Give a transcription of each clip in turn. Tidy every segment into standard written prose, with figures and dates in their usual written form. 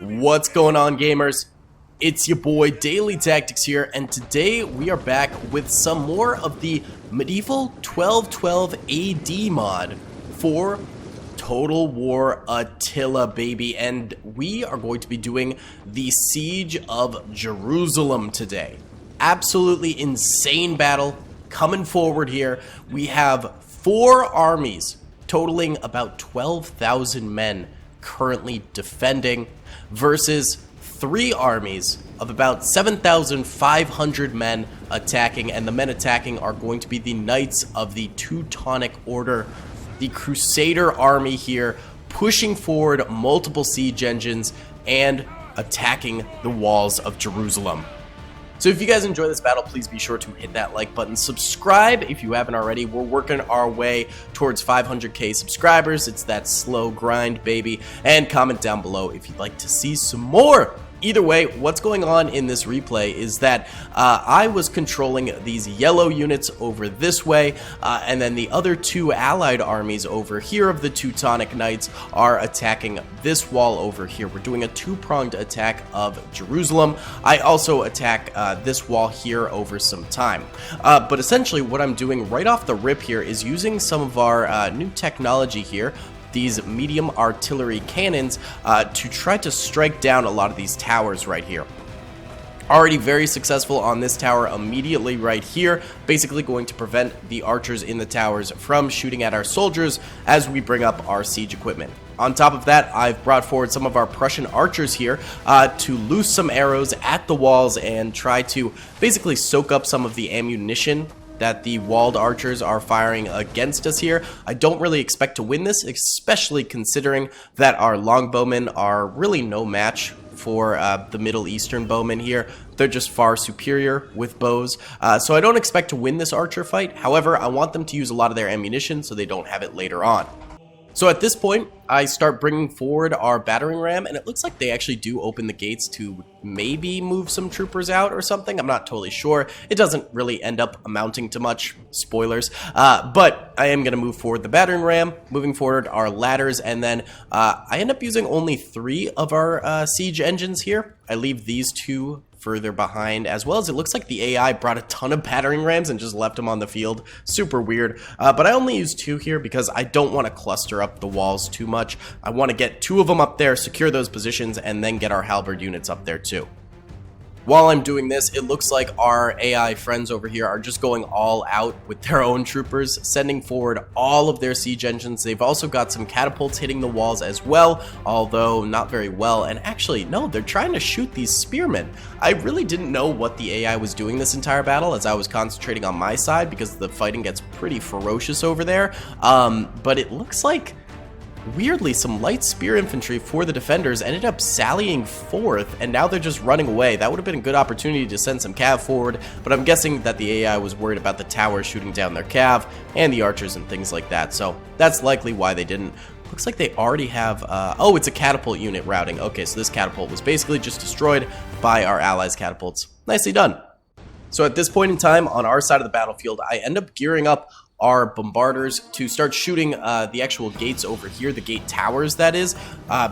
What's going on, gamers? It's your boy Daily Tactics here, and today we are back with some more of the Medieval 1212 AD mod for Total War Attila, baby. And we are going to be doing the Siege of Jerusalem today. Absolutely insane battle coming forward here. We have 4 armies totaling about 12,000 men currently defending versus 3 armies of about 7,500 men attacking, and the men attacking are going to be the Knights of the Teutonic Order, the Crusader army here, pushing forward multiple siege engines and attacking the walls of Jerusalem. So if you guys enjoy this battle, please be sure to hit that like button, subscribe if you haven't already. We're working our way towards 500k subscribers. It's that slow grind, baby. And comment down below if you'd like to see some more. Either way, what's going on in this replay is that I was controlling these yellow units over this way, and then the other 2 allied armies over here of the Teutonic Knights are attacking this wall over here. We're doing a 2-pronged attack of Jerusalem. I also attack this wall here over some time. But essentially what I'm doing right off the rip here is using some of our new technology here, these medium artillery cannons, to try to strike down a lot of these towers right here. Already very successful on this tower immediately right here, basically going to prevent the archers in the towers from shooting at our soldiers as we bring up our siege equipment. On top of that, I've brought forward some of our Prussian archers here to loose some arrows at the walls and try to basically soak up some of the ammunition that the walled archers are firing against us here. I don't really expect to win this, especially considering that our longbowmen are really no match for the Middle Eastern bowmen here. They're just far superior with bows, so I don't expect to win this archer fight. However, I want them to use a lot of their ammunition so they don't have it later on. So at this point, I start bringing forward our battering ram, and it looks like they actually do open the gates to maybe move some troopers out or something. I'm not totally sure. It doesn't really end up amounting to much. Spoilers. But I am going to move forward the battering ram, moving forward our ladders, and then I end up using only 3 of our siege engines here. I leave these 2 further behind, as well as it looks like the AI brought a ton of battering rams and just left them on the field. Super weird. But I only use 2 here because I don't want to cluster up the walls too much. I want to get 2 of them up there, secure those positions, and then get our halberd units up there too. While I'm doing this, it looks like our AI friends over here are just going all out with their own troopers, sending forward all of their siege engines. They've also got some catapults hitting the walls as well, although not very well. And actually, no, they're trying to shoot these spearmen. I really didn't know what the AI was doing this entire battle, as I was concentrating on my side because the fighting gets pretty ferocious over there. But it looks like, weirdly, some light spear infantry for the defenders ended up sallying forth, and now they're just running away. That would have been a good opportunity to send some cav forward, but I'm guessing that the AI was worried about the towers shooting down their cav and the archers and things like that, so that's likely why they didn't. Looks like they already have, oh, it's a catapult unit routing. Okay, so this catapult was basically just destroyed by our allies' catapults. Nicely done. So at this point in time, on our side of the battlefield, I end up gearing up our bombarders to start shooting the actual gates over here, the gate towers that is,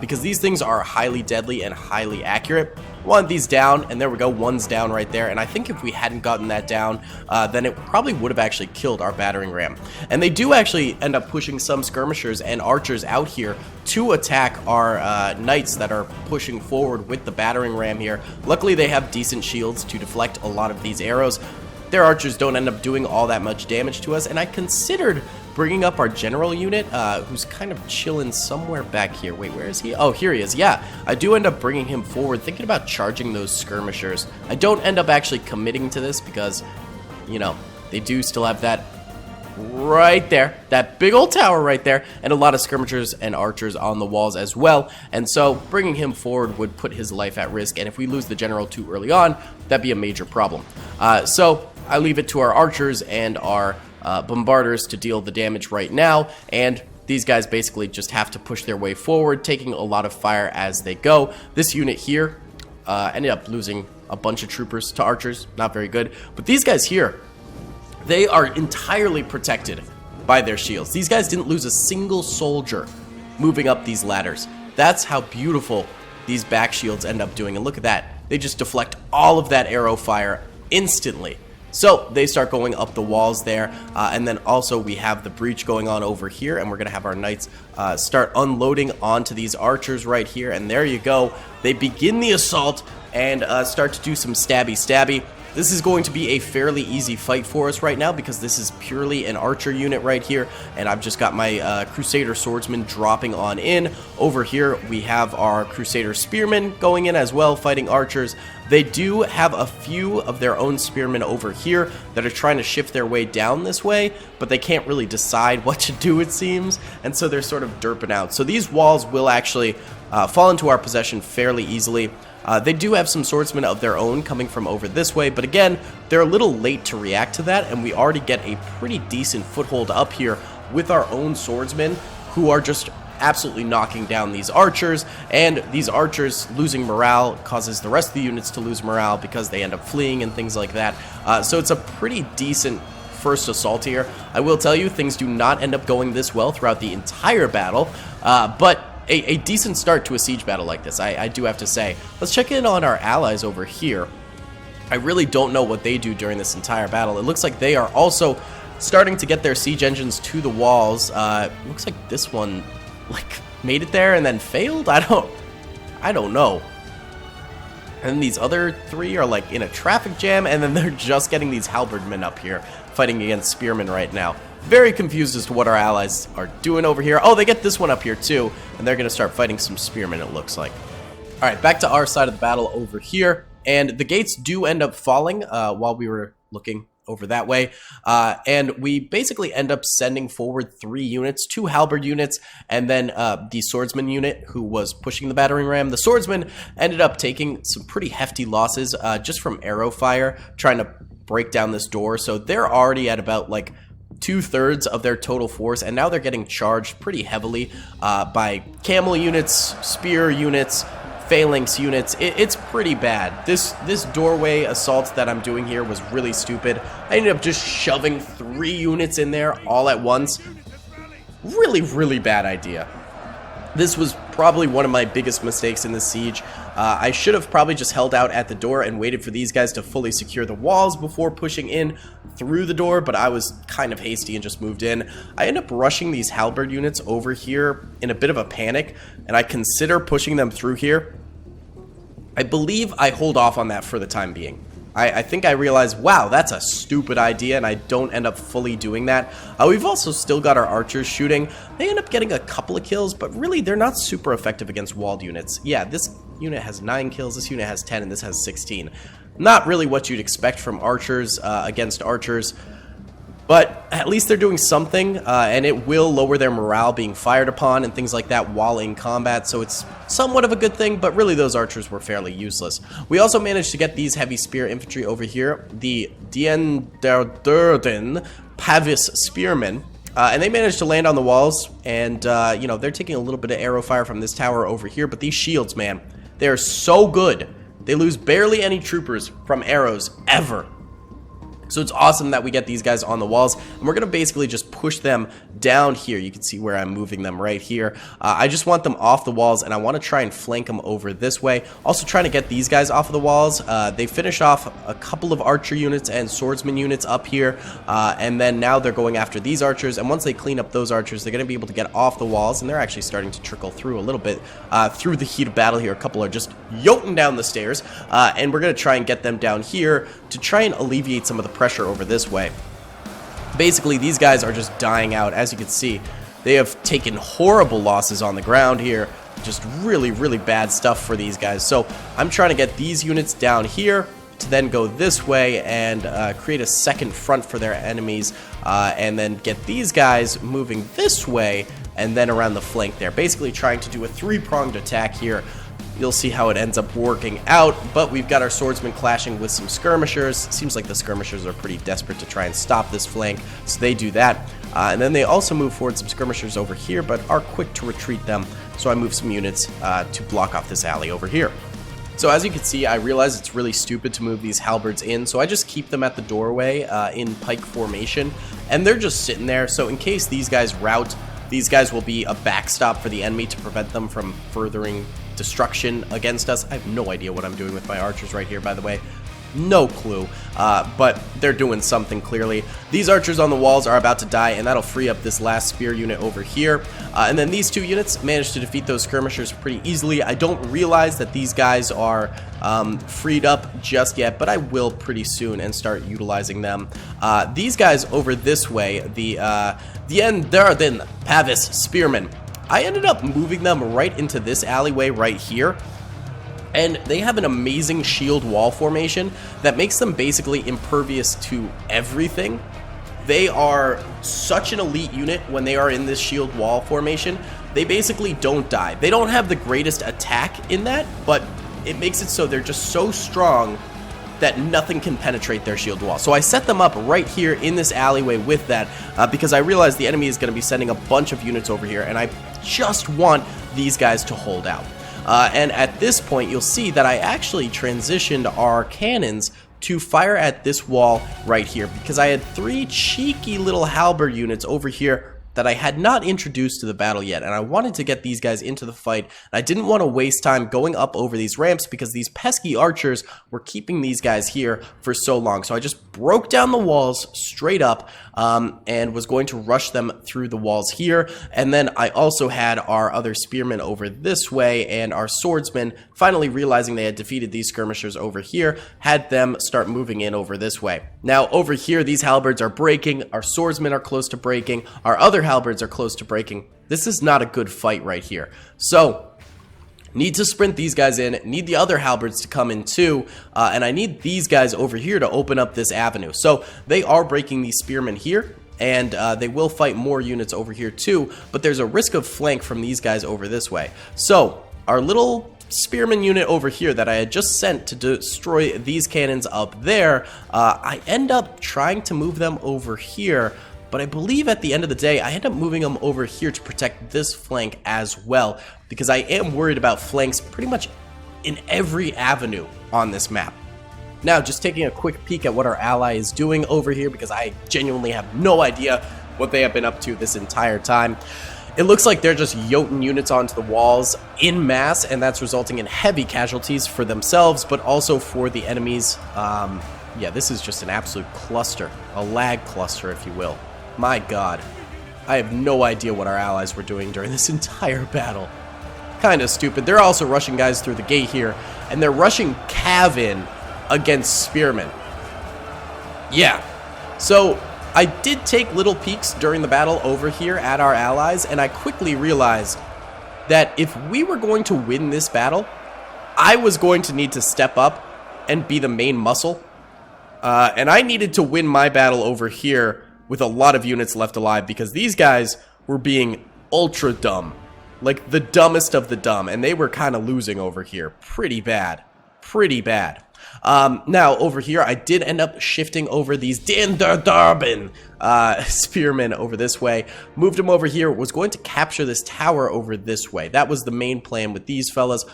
because these things are highly deadly and highly accurate. Want these down, and there we go, one's down right there, and I think if we hadn't gotten that down, then it probably would have actually killed our battering ram. And they do actually end up pushing some skirmishers and archers out here to attack our knights that are pushing forward with the battering ram here. Luckily they have decent shields to deflect a lot of these arrows. Their archers don't end up doing all that much damage to us, and I considered bringing up our general unit, who's kind of chilling somewhere back here. Wait, where is he? Oh, here he is. Yeah, I do end up bringing him forward, thinking about charging those skirmishers. I don't end up actually committing to this because, you know, they do still have that right there, that big old tower right there, and a lot of skirmishers and archers on the walls as well, and so bringing him forward would put his life at risk, and if we lose the general too early on, that'd be a major problem. So I leave it to our archers and our bombarders to deal the damage right now, and these guys basically just have to push their way forward, taking a lot of fire as they go. This unit here ended up losing a bunch of troopers to archers, not very good, but these guys here, they are entirely protected by their shields. These guys didn't lose a single soldier moving up these ladders. That's how beautiful these back shields end up doing. And look at that. They just deflect all of that arrow fire instantly. So they start going up the walls there, and then also we have the breach going on over here, and we're going to have our knights start unloading onto these archers right here, and there you go. They begin the assault and start to do some stabby. This is going to be a fairly easy fight for us right now because this is purely an archer unit right here, and I've just got my Crusader swordsman dropping on in. Over here we have our Crusader spearmen going in as well, fighting archers. They do have a few of their own spearmen over here that are trying to shift their way down this way, but they can't really decide what to do, it seems, and so they're sort of derping out. So these walls will actually fall into our possession fairly easily. They do have some swordsmen of their own coming from over this way, but again, they're a little late to react to that, and we already get a pretty decent foothold up here with our own swordsmen who are just absolutely knocking down these archers, and these archers losing morale causes the rest of the units to lose morale because they end up fleeing and things like that. So it's a pretty decent first assault here. I will tell you, things do not end up going this well throughout the entire battle, but a decent start to a siege battle like this, I do have to say. Let's check in on our allies over here. I really don't know what they do during this entire battle. It looks like they are also starting to get their siege engines to the walls. Looks like this one made it there and then failed. I don't know. And these other three are like in a traffic jam, and then they're just getting these halberdmen up here fighting against spearmen right now. Very confused as to what our allies are doing over here. Oh, they get this one up here too, and they're going to start fighting some spearmen, it looks like. All right, back to our side of the battle over here, and the gates do end up falling while we were looking over that way, and we basically end up sending forward 3 units, 2 halberd units, and then the swordsman unit who was pushing the battering ram. The swordsman ended up taking some pretty hefty losses just from arrow fire trying to break down this door, so they're already at about like 2/3 of their total force, and now they're getting charged pretty heavily by camel units, spear units, phalanx units. It's pretty bad. This doorway assault that I'm doing here was really stupid. I ended up just shoving 3 units in there all at once. Really bad idea. This was probably one of my biggest mistakes in this siege. I should have probably just held out at the door and waited for these guys to fully secure the walls before pushing in through the door, but I was kind of hasty and just moved in. I end up rushing these halberd units over here in a bit of a panic, and I consider pushing them through here. I believe I hold off on that for the time being. I think I realized, wow, that's a stupid idea, and I don't end up fully doing that. We've also still got our archers shooting. They end up getting a couple of kills, but really they're not super effective against walled units. Yeah, this unit has 9 kills, this unit has 10, and this has 16. Not really what you'd expect from archers against archers. But at least they're doing something, and it will lower their morale being fired upon and things like that while in combat, so it's somewhat of a good thing, but really those archers were fairly useless. We also managed to get these heavy spear infantry over here, the Dienderden Pavis Spearmen, and they managed to land on the walls, and, you know, they're taking a little bit of arrow fire from this tower over here, but these shields, man, they're so good. They lose barely any troopers from arrows, ever. So it's awesome that we get these guys on the walls, and we're going to basically just push them down here. You can see where I'm moving them right here. I just want them off the walls, and I want to try and flank them over this way. Also trying to get these guys off of the walls. They finish off a couple of archer units and swordsman units up here, and then now they're going after these archers, and once they clean up those archers, they're going to be able to get off the walls, and they're actually starting to trickle through a little bit through the heat of battle here. A couple are just yoting down the stairs, and we're going to try and get them down here to try and alleviate some of the pressure over this way. Basically, these guys are just dying out. As you can see, they have taken horrible losses on the ground here. Just really bad stuff for these guys. So I'm trying to get these units down here to then go this way and create a second front for their enemies, and then get these guys moving this way and then around the flank there. Basically trying to do a 3-pronged attack here. You'll see how it ends up working out, but we've got our swordsmen clashing with some skirmishers. Seems like the skirmishers are pretty desperate to try and stop this flank, so they do that. And then they also move forward some skirmishers over here, but are quick to retreat them, so I move some units to block off this alley over here. So as you can see, I realize it's really stupid to move these halberds in, so I just keep them at the doorway in pike formation, and they're just sitting there, so in case these guys rout, these guys will be a backstop for the enemy to prevent them from furthering destruction against us. I have no idea what I'm doing with my archers right here, by the way. No clue, but they're doing something clearly. These archers on the walls are about to die, and that'll free up this last spear unit over here. And then these 2 units managed to defeat those skirmishers pretty easily. I don't realize that these guys are freed up just yet, but I will pretty soon and start utilizing them. These guys over this way, the Enderden Pavis Spearmen, I ended up moving them right into this alleyway right here. And they have an amazing shield wall formation that makes them basically impervious to everything. They are such an elite unit when they are in this shield wall formation. They basically don't die. They don't have the greatest attack in that, but it makes it so they're just so strong that nothing can penetrate their shield wall. So I set them up right here in this alleyway with that because I realized the enemy is going to be sending a bunch of units over here, and I just want these guys to hold out. And at this point, you'll see that I actually transitioned our cannons to fire at this wall right here because I had 3 cheeky little halberd units over here that I had not introduced to the battle yet, and I wanted to get these guys into the fight. I didn't want to waste time going up over these ramps because these pesky archers were keeping these guys here for so long. So I just broke down the walls straight up and was going to rush them through the walls here. And then I also had our other spearmen over this way, and our swordsmen, finally realizing they had defeated these skirmishers over here, had them start moving in over this way. Now over here, these halberds are breaking, our swordsmen are close to breaking, our other halberds are close to breaking. This is not a good fight right here. So need to sprint these guys in, need the other halberds to come in too, and I need these guys over here to open up this avenue. So they are breaking these spearmen here, and they will fight more units over here too, but there's a risk of flank from these guys over this way. So our little spearman unit over here that I had just sent to destroy these cannons up there, I end up trying to move them over here, but I believe at the end of the day, I end up moving them over here to protect this flank as well, because I am worried about flanks pretty much in every avenue on this map. Now, just taking a quick peek at what our ally is doing over here, because I genuinely have no idea what they have been up to this entire time. It looks like they're just yoting units onto the walls in mass, and that's resulting in heavy casualties for themselves, but also for the enemies. Yeah, this is just an absolute cluster, a lag cluster, if you will. My god, I have no idea what our allies were doing during this entire battle. Kind of stupid. They're also rushing guys through the gate here, and they're rushing cav in against spearmen. Yeah, so I did take little peeks during the battle over here at our allies, and I quickly realized that if we were going to win this battle, I was going to need to step up and be the main muscle, and I needed to win my battle over here with a lot of units left alive, because these guys were being ultra dumb, like the dumbest of the dumb, and they were kind of losing over here pretty bad. Now over here I did end up shifting over these Dinderdarben spearmen over this way, moved them over here, was going to capture this tower over this way. That was the main plan with these fellas.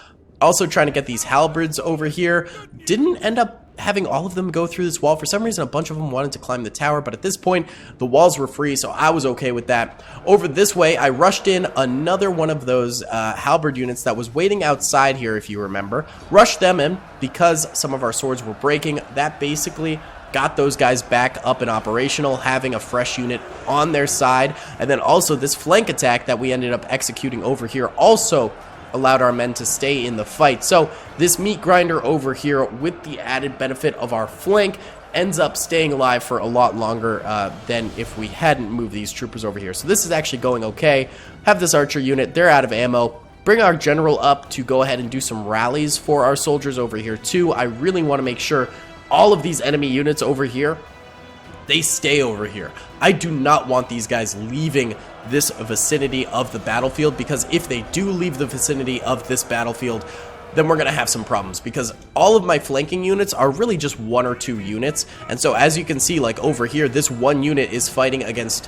Also trying to get these halberds over here. Didn't end up having all of them go through this wall. For some reason, a bunch of them wanted to climb the tower, but at this point, the walls were free, so I was okay with that. Over this way, I rushed in another one of those halberd units that was waiting outside here, if you remember. Rushed them in because some of our swords were breaking. That basically got those guys back up and operational, having a fresh unit on their side. And then also this flank attack that we ended up executing over here also allowed our men to stay in the fight. So this meat grinder over here, with the added benefit of our flank, ends up staying alive for a lot longer than if we hadn't moved these troopers over here. So this is actually going okay. Have this archer unit, they're out of ammo. Bring our general up to go ahead and do some rallies for our soldiers over here too. I really want to make sure all of these enemy units over here, they stay over here. I do not want these guys leaving this vicinity of the battlefield, because if they do leave the vicinity of this battlefield, then we're going to have some problems, because all of my flanking units are really just 1 or 2 units. And so as you can see, like over here, this one unit is fighting against,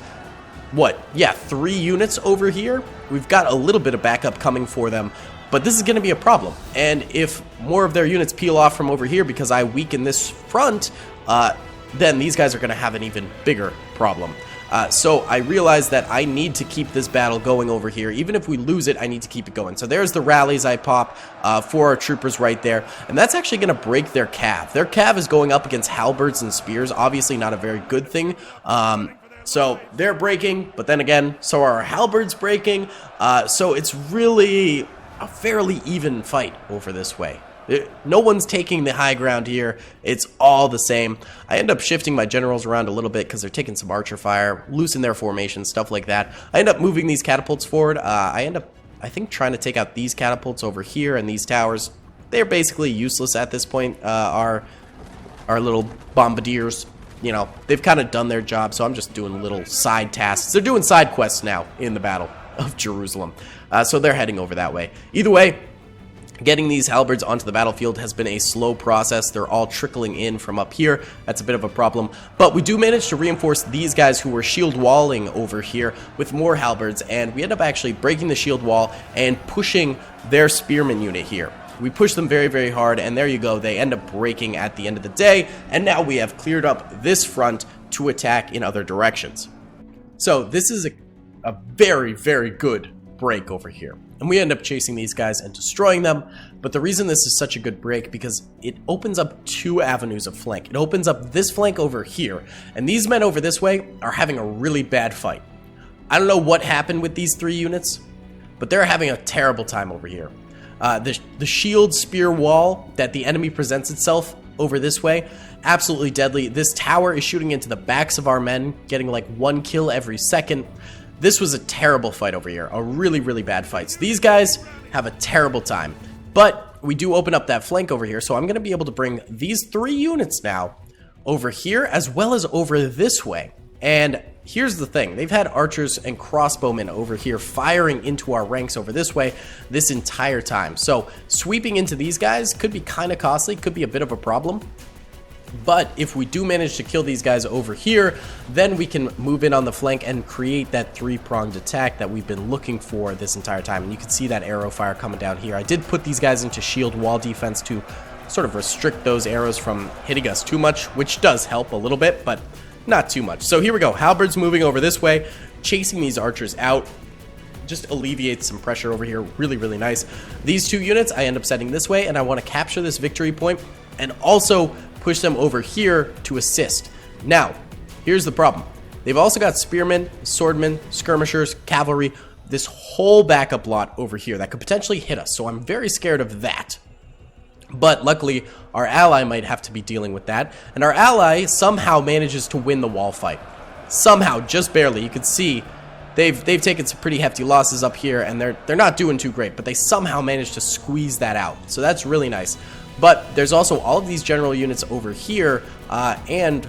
what? Yeah, 3 units over here. We've got a little bit of backup coming for them, but this is going to be a problem. And if more of their units peel off from over here because I weaken this front, then these guys are going to have an even bigger problem. So I realized that I need to keep this battle going over here. Even if we lose it, I need to keep it going. So there's the rallies I pop for our troopers right there. And that's actually going to break their cav. Their cav is going up against halberds and spears. Obviously not a very good thing. So they're breaking, but then again, so are our halberds breaking. So it's really a fairly even fight over this way. No one's taking the high ground here. It's all the same. I end up shifting my generals around a little bit because they're taking some archer fire, loosen their formation, stuff like that. I end up moving these catapults forward. I end up, I think, trying to take out these catapults over here and these towers. They're basically useless at this point. Our little bombardiers, you know, they've kind of done their job, so I'm just doing little side tasks. They're doing side quests now in the Battle of Jerusalem. So they're heading over that way. Either way, getting these halberds onto the battlefield has been a slow process. They're all trickling in from up here. That's a bit of a problem. But we do manage to reinforce these guys who were shield walling over here with more halberds, and we end up actually breaking the shield wall and pushing their spearman unit here. We push them very, very hard, and there you go. They end up breaking at the end of the day, and now we have cleared up this front to attack in other directions. So this is a very, very good break over here. And we end up chasing these guys and destroying them. But the reason this is such a good break, because it opens up two avenues of flank. It opens up this flank over here, and these men over this way are having a really bad fight. I don't know what happened with these three units, but they're having a terrible time over here. The shield spear wall that the enemy presents itself over this way, absolutely deadly. This tower is shooting into the backs of our men, getting like 1 kill every second. This was a terrible fight over here, a really, really bad fight. So these guys have a terrible time. But we do open up that flank over here, so I'm going to be able to bring these 3 units now over here as well as over this way. And here's the thing. They've had archers and crossbowmen over here firing into our ranks over this way this entire time. So sweeping into these guys could be kind of costly, could be a bit of a problem. But if we do manage to kill these guys over here, then we can move in on the flank and create that 3-pronged attack that we've been looking for this entire time. And you can see that arrow fire coming down here. I did put these guys into shield wall defense to sort of restrict those arrows from hitting us too much, which does help a little bit, but not too much. So here we go. Halberds moving over this way, chasing these archers out. Just alleviates some pressure over here. Really, really nice. These 2 units I end up setting this way, and I want to capture this victory point and also push them over here to assist. Now, here's the problem. They've also got spearmen, swordmen, skirmishers, cavalry, this whole backup lot over here that could potentially hit us. So I'm very scared of that. But luckily, our ally might have to be dealing with that. And our ally somehow manages to win the wall fight. Somehow, just barely. You can see they've taken some pretty hefty losses up here, and they're not doing too great, but they somehow managed to squeeze that out. So that's really nice. But there's also all of these general units over here, and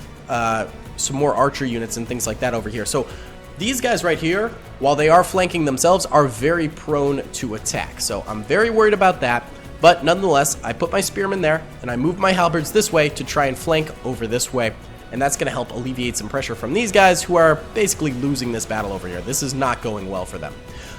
some more archer units and things like that over here. So these guys right here, while they are flanking themselves, are very prone to attack. So I'm very worried about that. But nonetheless, I put my spearmen there, and I move my halberds this way to try and flank over this way. And that's going to help alleviate some pressure from these guys who are basically losing this battle over here. This is not going well for them.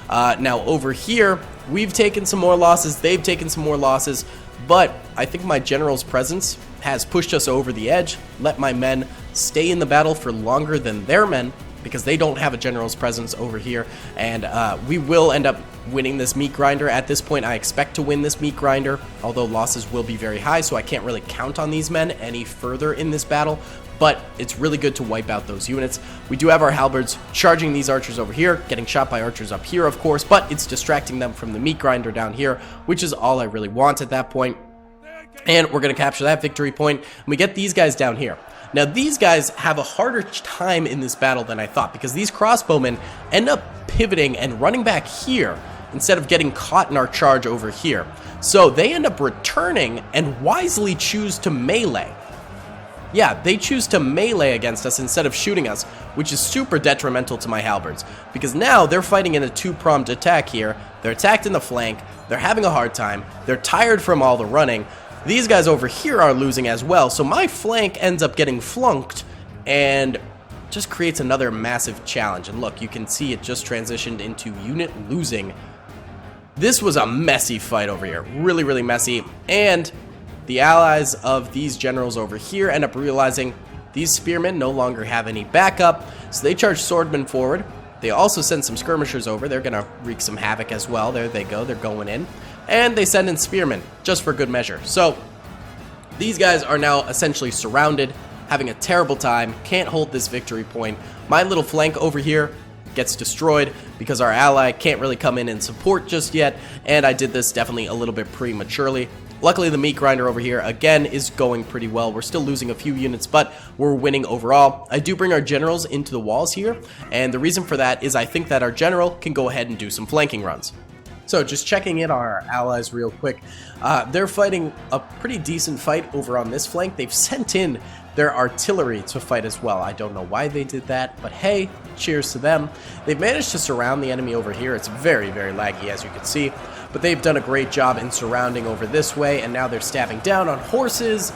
Now over here, we've taken some more losses. They've taken some more losses. But I think my general's presence has pushed us over the edge, let my men stay in the battle for longer than their men, because they don't have a general's presence over here. And we will end up winning this meat grinder. At this point, I expect to win this meat grinder, although losses will be very high, so I can't really count on these men any further in this battle. But it's really good to wipe out those units. We do have our halberds charging these archers over here, getting shot by archers up here, of course, but it's distracting them from the meat grinder down here, which is all I really want at that point. And we're going to capture that victory point, and we get these guys down here. Now, these guys have a harder time in this battle than I thought, because these crossbowmen end up pivoting and running back here instead of getting caught in our charge over here. So they end up returning and wisely choose to melee. Yeah, they choose to melee against us instead of shooting us, which is super detrimental to my halberds, because now they're fighting in a 2-pronged attack here. They're attacked in the flank, they're having a hard time, they're tired from all the running. These guys over here are losing as well, so my flank ends up getting flunked and just creates another massive challenge. And look, you can see it just transitioned into unit losing. This was a messy fight over here, really, really messy, and the allies of these generals over here end up realizing these spearmen no longer have any backup, so they charge swordmen forward. They also send some skirmishers over. They're going to wreak some havoc as well. There they go. They're going in. And they send in spearmen, just for good measure. So these guys are now essentially surrounded, having a terrible time, can't hold this victory point. My little flank over here gets destroyed because our ally can't really come in and support just yet, and I did this definitely a little bit prematurely. Luckily, the meat grinder over here, again, is going pretty well. We're still losing a few units, but we're winning overall. I do bring our generals into the walls here, and the reason for that is I think that our general can go ahead and do some flanking runs. So just checking in on our allies real quick. They're fighting a pretty decent fight over on this flank. They've sent in their artillery to fight as well. I don't know why they did that, but hey, cheers to them. They've managed to surround the enemy over here. It's very, very laggy, as you can see, but they've done a great job in surrounding over this way, and now they're stabbing down on horses.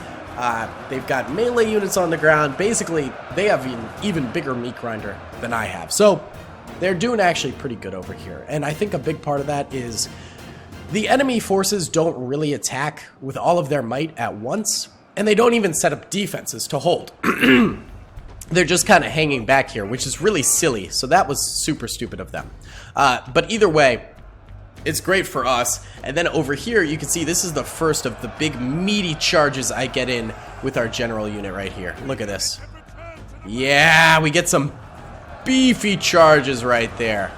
They've got melee units on the ground. Basically, they have an even bigger meat grinder than I have. So they're doing actually pretty good over here, and I think a big part of that is the enemy forces don't really attack with all of their might at once, and they don't even set up defenses to hold. They're just kind of hanging back here, which is really silly, so that was super stupid of them. But either way, it's great for us. And then over here, you can see this is the first of the big meaty charges I get in with our general unit right here. Look at this. Yeah, we get some beefy charges right there.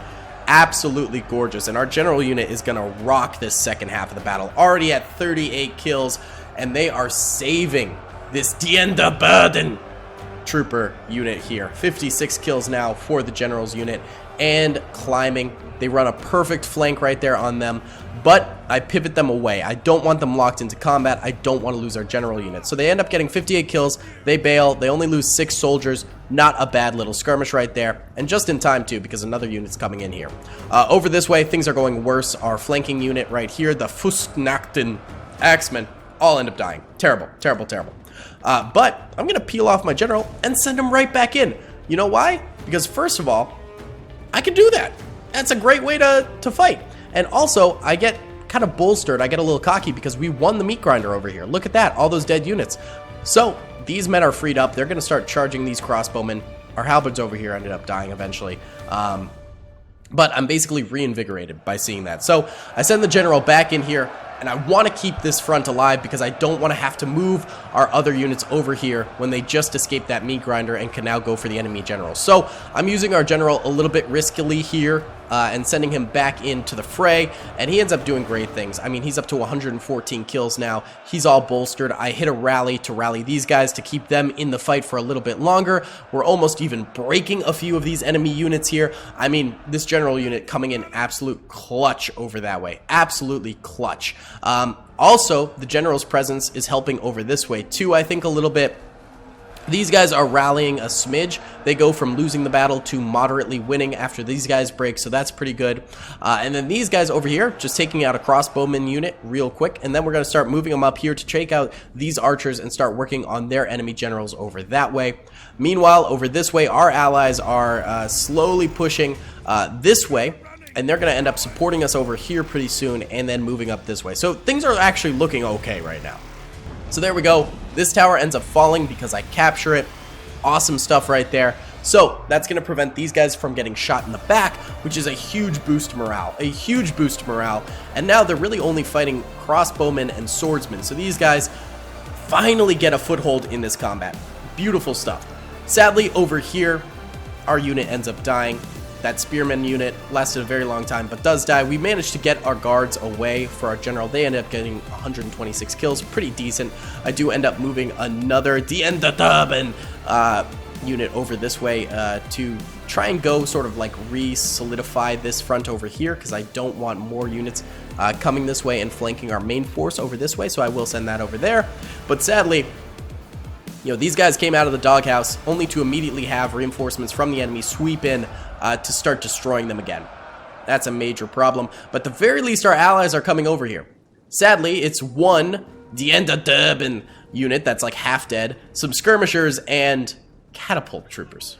Absolutely gorgeous. And our general unit is going to rock this second half of the battle. Already at 38 kills, and they are saving this Dienda Burden trooper unit here. 56 kills now for the general's unit, and climbing. They run a perfect flank right there on them, but I pivot them away. I don't want them locked into combat. I don't want to lose our general unit. So they end up getting 58 kills. They bail. They only lose 6 soldiers. Not a bad little skirmish right there, and just in time too, because another unit's coming in here. Over this way, things are going worse. Our flanking unit right here, the Fusknachten Axemen, all end up dying. Terrible, terrible, terrible. But I'm going to peel off my general and send him right back in. You know why? Because first of all, I can do that. That's a great way to fight. And also, I get kind of bolstered. I get a little cocky because we won the meat grinder over here. Look at that, all those dead units. So these men are freed up. They're going to start charging these crossbowmen. Our halberds over here ended up dying eventually. But I'm basically reinvigorated by seeing that. So I send the general back in here, and I want to keep this front alive because I don't want to have to move our other units over here when they just escaped that meat grinder and can now go for the enemy general. So I'm using our general a little bit riskily here and sending him back into the fray, and he ends up doing great things. I mean, he's up to 114 kills now. He's all bolstered. I hit a rally to rally these guys to keep them in the fight for a little bit longer. We're almost even breaking a few of these enemy units here. I mean, this general unit coming in absolute clutch over that way. Absolutely clutch. Also, the general's presence is helping over this way too, I think, a little bit. These guys are rallying a smidge. They go from losing the battle to moderately winning after these guys break, so that's pretty good. And then these guys over here, just taking out a crossbowman unit real quick, and then we're going to start moving them up here to take out these archers and start working on their enemy generals over that way. Meanwhile, over this way, our allies are slowly pushing this way, and they're going to end up supporting us over here pretty soon and then moving up this way. So things are actually looking okay right now. So there we go. This tower ends up falling because I capture it. Awesome stuff right there. So that's going to prevent these guys from getting shot in the back, which is a huge boost to morale. A huge boost to morale. And now they're really only fighting crossbowmen and swordsmen. So these guys finally get a foothold in this combat. Beautiful stuff. Sadly, over here, our unit ends up dying. That spearman unit lasted a very long time, but does die. We managed to get our guards away for our general. They ended up getting 126 kills, pretty decent. I do end up moving another Diendaturban unit over this way to try and go sort of like re-solidify this front over here, because I don't want more units coming this way and flanking our main force over this way, so I will send that over there. But sadly, you know, these guys came out of the doghouse only to immediately have reinforcements from the enemy sweep in to start destroying them again. That's a major problem. But at the very least, our allies are coming over here. Sadly, it's one Diendaturban unit that's like half dead, some skirmishers, and catapult troopers.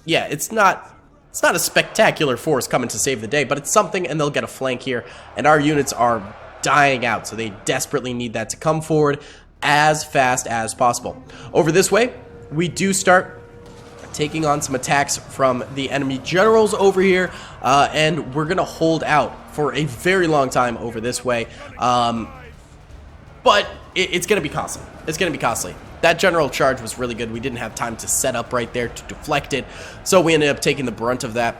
Yeah, it's not a spectacular force coming to save the day, but it's something, and they'll get a flank here. And our units are dying out, so they desperately need that to come forward as fast as possible. Over this way, we do start taking on some attacks from the enemy generals over here, and we're gonna hold out for a very long time over this way, but it's gonna be costly. It's gonna be costly. That general charge was really good. We didn't have time to set up right there to deflect it, so we ended up taking the brunt of that.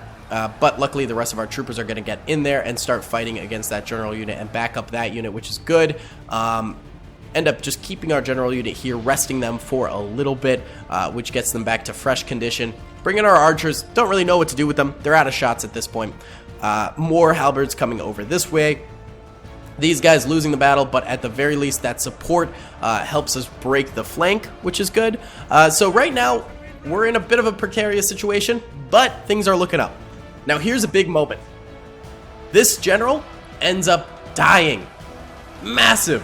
But luckily the rest of our troopers are going to get in there and start fighting against that general unit and back up that unit, which is good. End up just keeping our general unit here, resting them for a little bit, which gets them back to fresh condition. Bring in our archers. Don't really know what to do with them. They're out of shots at this point. More halberds coming over this way. These guys losing the battle, but at the very least that support helps us break the flank, which is good. So right now we're in a bit of a precarious situation, but things are looking up. Now here's a big moment. This general ends up dying. Massive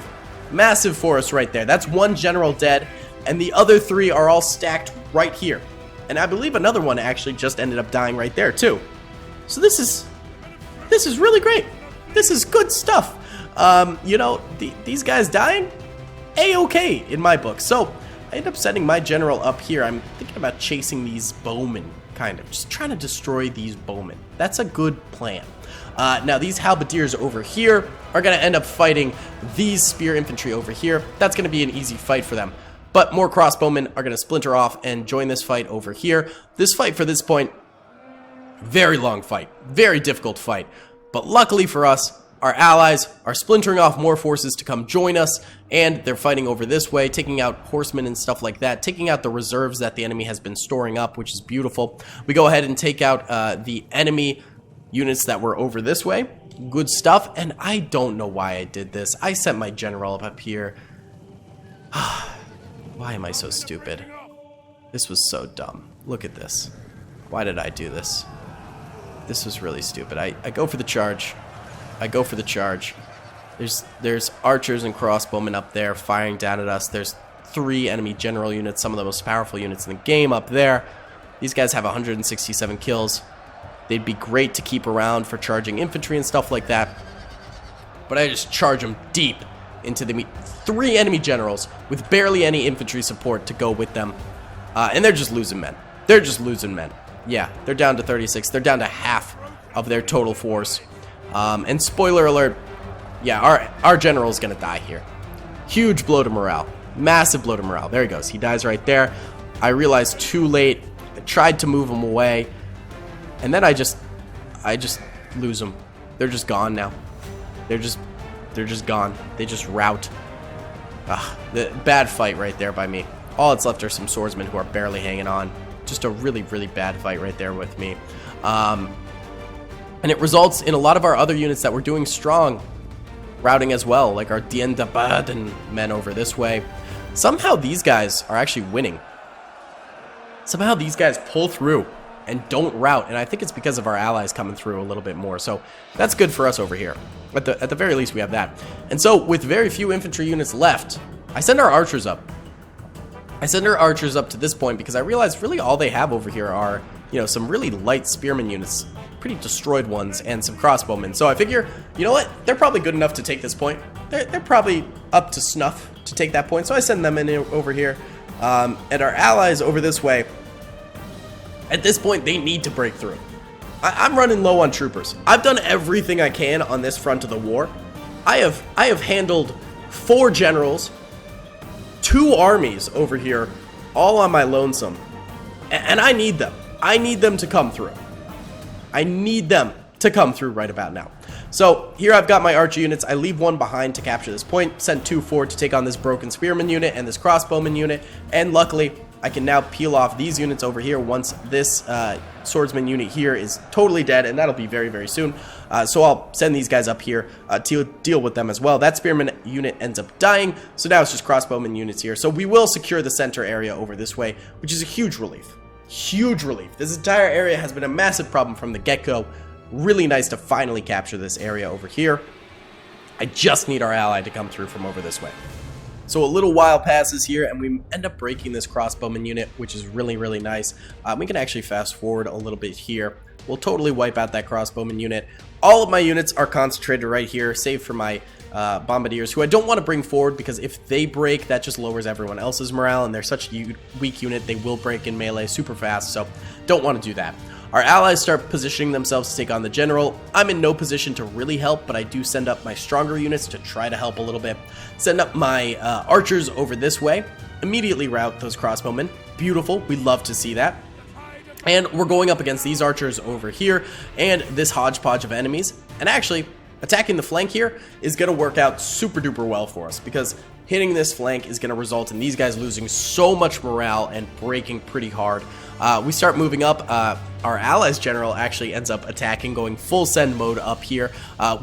for us right there. That's one general dead, and the other three are all stacked right here. And I believe another one actually just ended up dying right there too. So this is really great. This is good stuff. You know, these guys dying, A-okay in my book. So I end up sending my general up here. I'm thinking about chasing these bowmen, kind of just trying to destroy these bowmen. That's a good plan. Now these halberdiers over here are going to end up fighting these spear infantry over here. That's going to be an easy fight for them. But more crossbowmen are going to splinter off and join this fight over here. This fight for this point, very long fight, very difficult fight. But luckily for us, our allies are splintering off more forces to come join us, and they're fighting over this way, taking out horsemen and stuff like that, taking out the reserves that the enemy has been storing up, which is beautiful. We go ahead and take out the enemy units that were over this way. Good stuff, and I don't know why I did this. I sent my general up here. Why am I so stupid? This was so dumb. Look at this. Why did I do this? This was really stupid. I go for the charge. I go for the charge. There's archers and crossbowmen up there firing down at us. There's 3 enemy general units, some of the most powerful units in the game up there. These guys have 167 kills. They'd be great to keep around for charging infantry and stuff like that. But I just charge them deep into the 3 enemy generals with barely any infantry support to go with them. And they're just losing men. They're just losing men. Yeah, they're down to 36. They're down to half of their total force. And spoiler alert, yeah, our general's gonna die here. Huge blow to morale. Massive blow to morale. There he goes. He dies right there. I realized too late. I tried to move him away. And then I just lose them. They're just gone now. They're just gone. They just rout. The bad fight right there by me. All that's left are some swordsmen who are barely hanging on. Just a really, really bad fight right there with me. And it results in a lot of our other units that were doing strong routing as well, like our Diendabaden men over this way. Somehow these guys are actually winning. Somehow these guys pull through and don't rout, and I think it's because of our allies coming through a little bit more. So that's good for us over here. At the very least, we have that. And so with very few infantry units left, I send our archers up. I send our archers up to this point because I realize really all they have over here are, you know, some really light spearmen units, pretty destroyed ones, and some crossbowmen. So I figure, you know what? They're probably good enough to take this point. They're probably up to snuff to take that point. So I send them in over here. And our allies over this way, at this point, they need to break through. I'm running low on troopers. I've done everything I can on this front of the war. I have handled 4 generals, 2 armies over here, all on my lonesome. And I need them. I need them to come through. I need them to come through right about now. So here I've got my archer units. I leave 1 behind to capture this point, send 2 forward to take on this broken spearman unit and this crossbowman unit, and luckily I can now peel off these units over here once this swordsman unit here is totally dead, and that'll be very, very soon. So I'll send these guys up here to deal with them as well. That spearman unit ends up dying, so now it's just crossbowman units here. So we will secure the center area over this way, which is a huge relief. Huge relief. This entire area has been a massive problem from the get-go. Really nice to finally capture this area over here. I just need our ally to come through from over this way. So a little while passes here, and we end up breaking this crossbowman unit, which is really, really nice. We can actually fast forward a little bit here. We'll totally wipe out that crossbowman unit. All of my units are concentrated right here, save for my bombardiers, who I don't want to bring forward because if they break, that just lowers everyone else's morale, and they're such a weak unit, they will break in melee super fast, so don't want to do that. Our allies start positioning themselves to take on the general. I'm in no position to really help, but I do send up my stronger units to try to help a little bit. Send up my archers over this way. Immediately rout those crossbowmen. Beautiful. We love to see that. And we're going up against these archers over here and this hodgepodge of enemies. And actually, attacking the flank here is going to work out super duper well for us because hitting this flank is going to result in these guys losing so much morale and breaking pretty hard. We start moving up. Our allies general actually ends up attacking, going full send mode up here.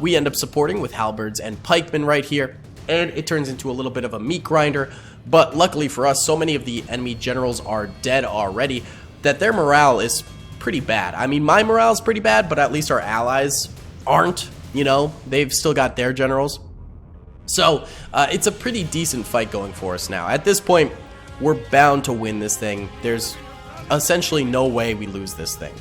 We end up supporting with halberds and pikemen right here, and it turns into a little bit of a meat grinder. But luckily for us, so many of the enemy generals are dead already that their morale is pretty bad. I mean, my morale is pretty bad, but at least our allies aren't. You know, they've still got their generals. So it's a pretty decent fight going for us now. At this point, we're bound to win this thing. There's essentially no way we lose this thing.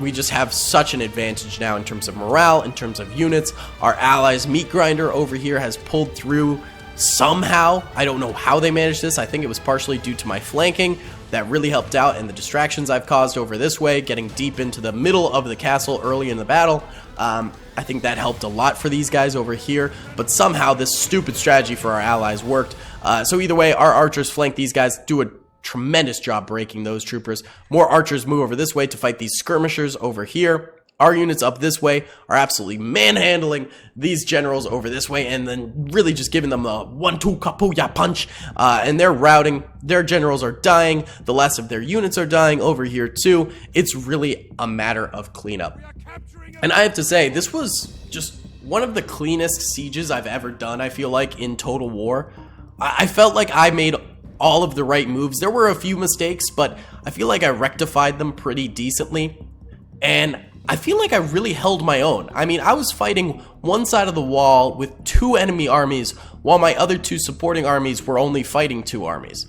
We just have such an advantage now in terms of morale, in terms of units. Our allies, Meat Grinder over here, has pulled through somehow. I don't know how they managed this. I think it was partially due to my flanking. That really helped out, and the distractions I've caused over this way, getting deep into the middle of the castle early in the battle. I think that helped a lot for these guys over here, but somehow this stupid strategy for our allies worked. So either way, our archers flank these guys, do a tremendous job breaking those troopers. More archers move over this way to fight these skirmishers over here. Our units up this way are absolutely manhandling these generals over this way and then really just giving them a 1-2 kapuya punch. And they're routing. Their generals are dying. The last of their units are dying over here too. It's really a matter of cleanup. And I have to say, this was just one of the cleanest sieges I've ever done, I feel like, in Total War. I felt like I made all of the right moves. There were a few mistakes, but I feel like I rectified them pretty decently. And I feel like I really held my own. I mean, I was fighting one side of the wall with 2 enemy armies, while my other 2 supporting armies were only fighting 2 armies.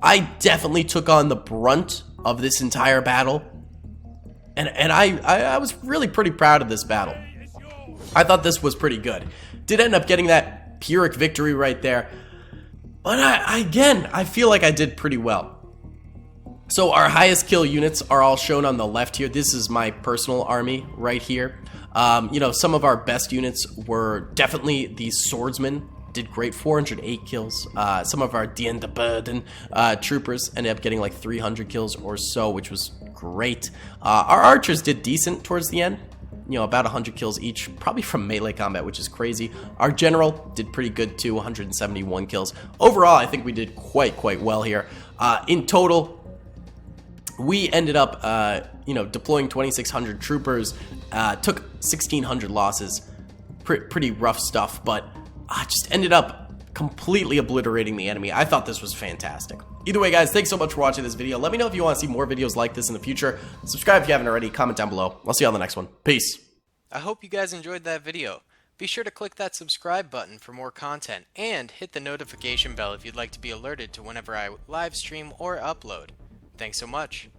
I definitely took on the brunt of this entire battle, and I was really pretty proud of this battle. I thought this was pretty good. Did end up getting that pyrrhic victory right there, but again, I feel like I did pretty well. So our highest kill units are all shown on the left here. This is my personal army right here. You know, some of our best units were definitely these swordsmen. Did great, 408 kills. Some of our Burden troopers ended up getting like 300 kills or so, which was great. Our archers did decent towards the end. You know, about 100 kills each, probably from melee combat, which is crazy. Our general did pretty good too, 171 kills. Overall, I think we did quite well here. In total, we ended up, you know, deploying 2,600 troopers, took 1,600 losses, pretty rough stuff, but just ended up completely obliterating the enemy. I thought this was fantastic. Either way, guys, thanks so much for watching this video. Let me know if you want to see more videos like this in the future. Subscribe if you haven't already, comment down below. I'll see you on the next one. Peace. I hope you guys enjoyed that video. Be sure to click that subscribe button for more content, and hit the notification bell if you'd like to be alerted to whenever I live stream or upload. Thanks so much.